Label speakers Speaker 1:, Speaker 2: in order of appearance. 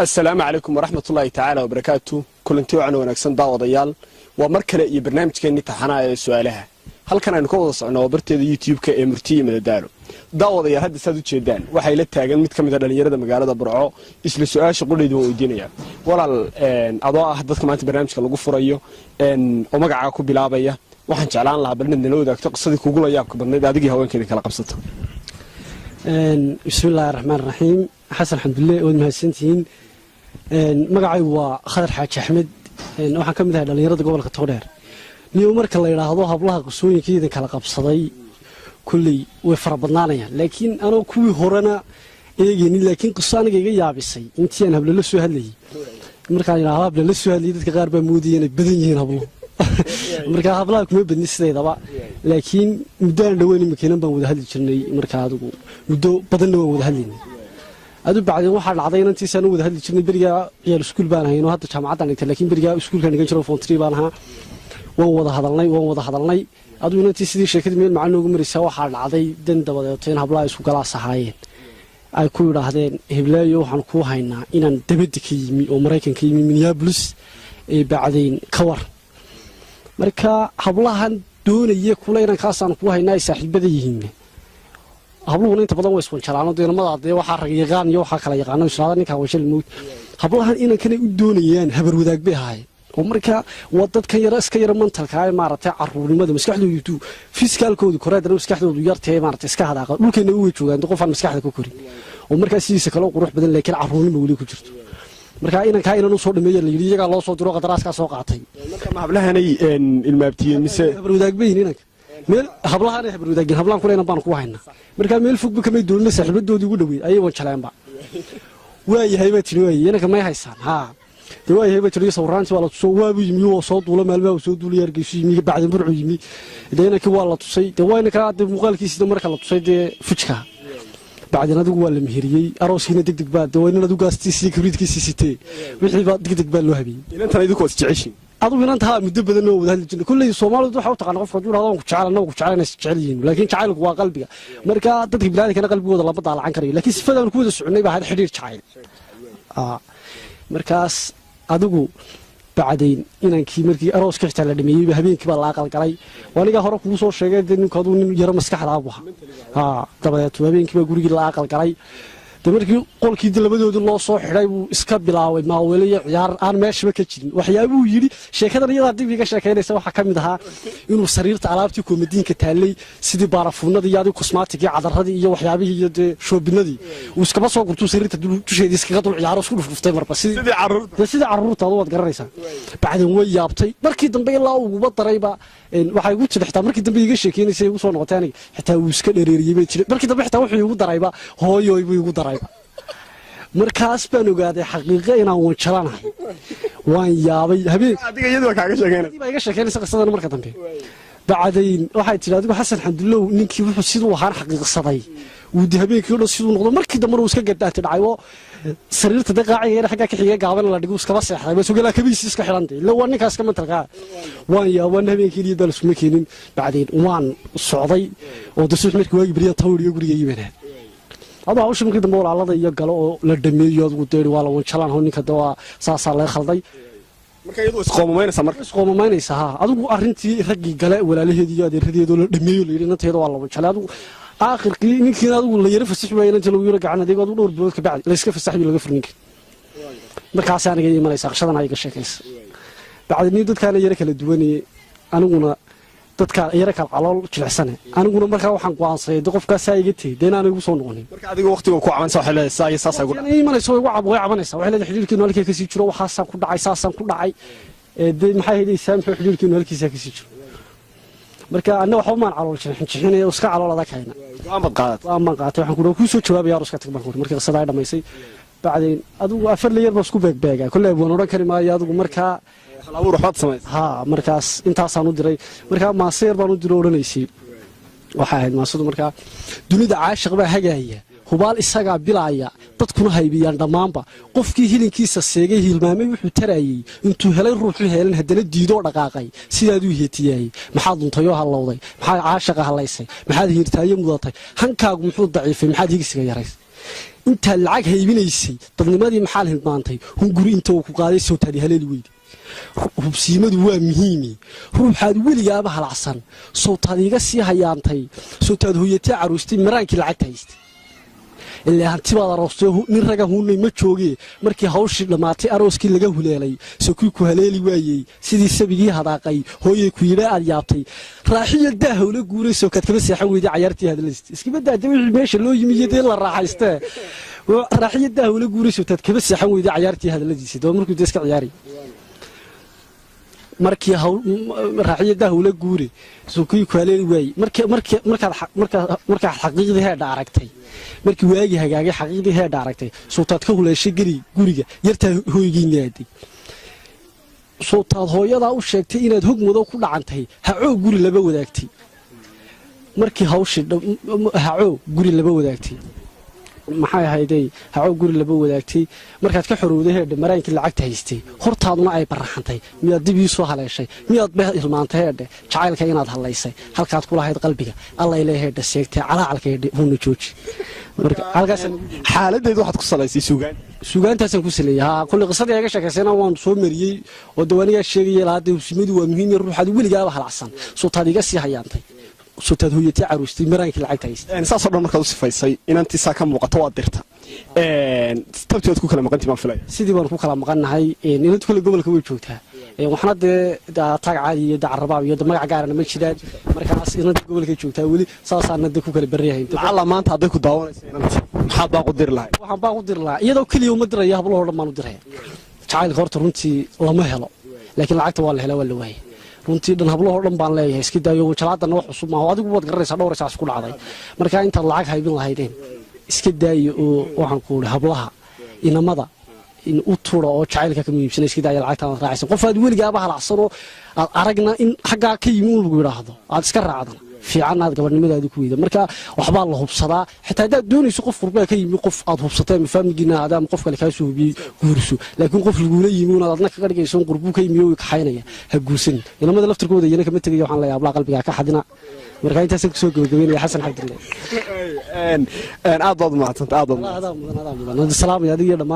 Speaker 1: السلام عليكم ورحمة الله تعالى وبركاته. كل انتوا عنا ونكسن دعوة ضيال ومركلة يبرنامج كأني تحنا سؤالها هل كان نكوض عنا وبرت يوتيوب كإمرتي من الدارو دعوة ضيال هذا سادو تشدان وحيلت تاجن متكمل على اليرد مقالة برعو اسم السؤال شغل يدو الدنيا ولا الأضواء حدث كمان برنامج كلا قفر أيه وما قاعد بلعبية وحن شعلان لها برنامج نلود تقصد كوجل ياك برنامج هذه هو كذا كلا قبضته.
Speaker 2: بسم الله الرحمن الرحيم. حسن الحمد لله والمهسنتين magacay waa Khadar Xaaji Axmed waxaan ka mid ahay dhalinyarada gobolka Togdheer niyo marka la yiraahdo hablaha qasooyinkeeda kala qabsaday kulli way farabadnaanayaan laakiin anoo kuwii horena eegaynin laakiin qisaaniga iga yaabisay intii aan habla la soo hadlayay marka aan yiraahdo habla la soo hadlayay dadka qaar baa moodayeen inay badan yihiin hablo marka hablaha kuma badni sideedaba laakiin muddo dhaweyn makiinan baan wada hadli jirnay marka adigu muddo badanna waan wada hadlaynay adu bacdeen waxa dhacday inantii sano wada hadli jirnay bariga ciyaal iskuul baan hayno hadda jaamacaddan dhigtay laakiin bariga iskuulka dhigan jiro form 3 baan ahaa waan wada hadalnay adu inantii sidii sheekadii meel macaan ugu maraysa waxa dhacday dan dabadeed in hablaha isku galaas ahaayeen ay ku yiraahdeen hiblaayo waxaan ku haynaa inaan dabadda ka yimi oo Mareykanka yimi Minneapolis ee bacdeen ka war marka hablahan doonaya kula inaan kaasaan ku haynaa saaxiibada yihiin habluhu inta badan way isku jalaano deelamada waxa rag yaqaan iyo waxa kala yaqaan isla ninka washal mood hablahan inaan kana u doonayaan habar wadaag bay ahay oo marka wadadkan yar iska yar mantalka ay maartay caruurnimada maskaxdoodu fiskalkoodu koreedna maskaxdoodu yartay maartay iska hadaaqa dhulkeena u joogaan qofan maskaxda ku korin oo marka sidiisa kale qurux badan laakiin caruurnimo wali ku jirto marka inaan soo dhameeyay la yiri iyaga loo soo diro qadaraaska soo qaatay
Speaker 1: marka ma hablahanay ilmaabtiyeen mise
Speaker 2: habar wadaag bay inanka meel hablahan ay habar wadaagin hablaan kuleyna baan ku haynaa marka meel fog kamay doonay saaxiibadoodii ugu dhaweey ayay wanjaleanba waayahay ba tiri waayay inaka may haysan ha waayahay ba tiri sawraanti wala soo waabu yimi oo soo duula maalba oo soo duulay argeysi yimi bacdan burcu yimi deena waa la tusay wayna ka dib muuqaalkiisa marka la tusay fujka bacdan adigu waa la meheriyay aroosina degdeg baa wayna adigu gaastiisii kibridkiisii sitay wixii baa degdeg baa loo habiyay
Speaker 1: inta idinku is jeceshin
Speaker 2: adigu inta muddo badan oo wada hadli jirnay kulli Soomaalidu waxa uu taqaan qofka duur ku jecelyihiin laakiin jacaylku waa qalbiga marka dadka bilaadkana qalbigooda laba daalacan karayo laakiin sifadan ku wada soconay baa xiriir jacayl markaas adigu bacdeen inankii markii arooska xitaa la dhameeyay habeenkii baa la aqal galay waniga hore kugu soo sheegay ninku adu nin yar maskaxda ah dabadeed habeenkii baa gurigii la aqal galay markii qolkii labadoodu loo soo xiray uu iska bilaaway maaweliyo ciyaar aan meeshaba ka jirin waxyaabuu yiri sheekadan iyada dib iga sheekeynaysa waxa kamid ahaa inuu sariirta alaabtii koomadiinka taalay sidii barafuunada iyo cosmetic cadaradii iyo waxyaabihii iyo shoobinadii uu iska soo gurto sariirta dusheedii iska dul ciyaaro isku dhuftay marba sidii caruurta wad garanaysaa bacdan way yaabtay markii dambe ilaa uu darayba waxay ugu tirixtaa markii dambe iga sheekeynaysa ugu soo noqotay aniga xitaa uu iska dheereeriyay bay jiray markii dambe xitaa wuxuu ugu darayba hooyoy buu ugu daray markaas baan ogaaday xaqiiqo inaan wanjalanahay waan yaabay habeen
Speaker 1: adiga iyadoo kaaga sheekeynay
Speaker 2: iga sheekeynaysa qisadan marka dambe bacdayn waxay tiri adigu Xasan Xamdulow ninkii wuxuu sidoo ahaan xaqiiqsaday uu habeenkii oo sidoo noqdo markii dambe uu iska gaddaatay dhacayo sariirta daqaaciga xagga ka xigay gaaban la dhigo iska seexday bas ogalaa kabiis iska xirantay la waa ninkaas ka mantalka waan yaabaan habeenkii bal isma keenin bacdayn waan socday oo dasuux markii waagi bariya tawriyo guriga yimaanay aba hawsha markii dambe walaalada iyo galo oo la dhameeyo adigu deeri waa la wanjalaan oo ninka dawaa saasa la khalday
Speaker 1: marka iyadoo
Speaker 2: isqoomaynaysa ha adigu arintii ragii gale walaalaheedii iyo adeeradeedoo la dhameeyo la yiri nanteeda waa la wanjalay adigu aakhirkii ninkii adigu la yara fasax weeyeen inta lagu yiri gacan adeeg adigu dhowr bilood ka bacdi la iska fasaxay laga furninka markaas aniga iimanaysa qashadan ay ga sheekaysa bacdi dadkaana yara kala duwanay aniguna dadka yara kala calool jilicsan aniguna markaa waxaan go'aansaday qofkaas ay iga tahay inaan igu soo noqonin
Speaker 1: marka adiga waqtiga ku cabanaysa waxa leeyahay saas ay
Speaker 2: iimanayso way cabanaysa waxa leedahay xiriirkiinu halkii ka sii jiro waxaasan ku dhacay saasan ku dhacay maxay hayday saamxo xiriirkiinu halkiisa ka sii jiro marka anna waxa maan calool jilixinay oo iska calool adag hayna
Speaker 1: go'aan qaatay
Speaker 2: waxaan ku soo jawaabay iska tag markii qisada ay dhamaysay bacdeen adigu afar leeyar baa isku beegbeega kulay baan oran kari maayo adigu markaa
Speaker 1: halabuur waxaad samaysay
Speaker 2: ha markaas intaasaan u diray markaa maaseer baan u diray oranaysay waxa ahayd maasadu markaa dunida caashiq baa hagaaya hubaal isaga bilaaya dadkuna haybiyaan dhamaanba qofkii hilinkiisa seegay hilmaamay wuxuu tarayay intuu helay ruuxu heelan hadana diido dhaqaaqay sidaaduu heetiyay maxaad duntayo halowday maxaad caashiqa halaysay maxaad hiirtaayo mudatay hankaagu muxuu daciifay maxaad higisiga yaraysay inta lacag haybinaysay dadnimadii maxaa hilmaantay hunguri inta uu ku qaaday sawtaadi haleeli weydi hubsiimadu waa muhiim ruuxaad weligaaba halacsan sawtaad iga sii hayaantay sawtaad hooyatay caruustay maraankii lacag haystay ilaa hantibaad aroostay nin raga huunay ma joogee markii hawshii dhamaatay arooskii laga huleelay sakuu ku haleeli waayey sidii sabigii hadaaqay hooyay ku yidhaa aad yaabtay raaxiyo daah ula guurayso kaad kaba seexan weyday cayaartii hadlaysta iskaba daada wixii meesha loo yimid ee la raaxaystee raaxiyo daah ula guurayso kaad kaba seexan weyday cayaartii hadlaydiisa doo markuu iska ciyaari markii raaxiyada hawla guure suuqii ku haleeli waayey markaad xaqiiqdii heedha aragtay markii waagi hagaagay xaqiiqdii heedha aragtay suutaad ka huleeshay guriga yartaa hooygiina aaday suutaad hooyadaa u sheegtay inaad hog madow ku dhacantay hacoo guri laba wadaagtay markii hawshii hacoo guri laba wadaagtay maxay ahayday hacoo guri laba wadaagtay markaad ka xorowday heedha maraankii lacagta haystay hortaaduna ay baraxantay miyaad dib ii soo haleeshay miyaad beh ilmaantay heedhe jacaylka inaad hadlaysay halkaad ku lahayd qalbiga alla ilaa heedha seegtay calaacalka heedhe huuna jooji marka halkaas
Speaker 1: xaaladeedu waxaad ku salaysay
Speaker 2: suugaantaasaan ku saleeyay kulli qisadii iga sheekaysayna waan soo mariyey oo dawaaniga sheegay lahayd hubsimadu waa muhiim ruuxaad weligaaba halacsan sootaad iga sii hayaantay sootaad hooyatay caruustay maraankii lacagta haystay
Speaker 1: saasoo dhan markaad u sifaysay inantiisaa ka muuqato waad dirta tabtiwaad ku kala maqantii baan filaya
Speaker 2: sidii baan ku kala maqannahay inantu kale gobolka way joogtaa waxna dee taag caadi iyo dacarabaab iyo magac gaarana ma jiraan markaas inanta gobolka joogtaa weli saasaana dee ku kala baryahay
Speaker 1: lacala maanta hadday ku daawanaysa inanti maxaad baan u diri lahay
Speaker 2: waxaan baan u diri lahaa iyadoo keliya uma diraya hablahoo dhan baan u diraya jacaylka horta runtii lama helo laakiin lacagta waa la helaa waa la waayay runtii dhan hablahoo dhan baan leeyahay iska daayo jalaadana wax cusub maaho adigu waad garanaysaa dhowr isaas ku dhacday marka intaad lacag haybin lahaydeen iska daayo oo waxaan ku uri hablaha inamada in u tuuro oo jacaylka ka muhiimsan iska daayo lacagta raacaysan qof aad weligaaba halacsanoo aad aragna in xaggaa ka yimi un lagu yidhaahdo aad iska raacdan fiican aad gabadhnimadaadi ku weyda marka waxbaa la hubsadaa xitaa haddaad doonayso qof qurbaa ka yimi qof aad hubsatay ama faamiligiina aadaama qof kale kaasoo hubiyey guurso laakiin qof lagula yimi unaad adna kaga dhigayso qurbuu ka yimi oo kaxaynaya ha guursanin inamada laftirkooda iyana kama tegaya waxaan leeyahay ablaa qalbigaa ka xadina marka intaasaan kusoo gabagabeynaya xasan cabdille
Speaker 1: aad baad umahadsantahay aad baad
Speaker 2: mudan salaamaya adiga dhammaan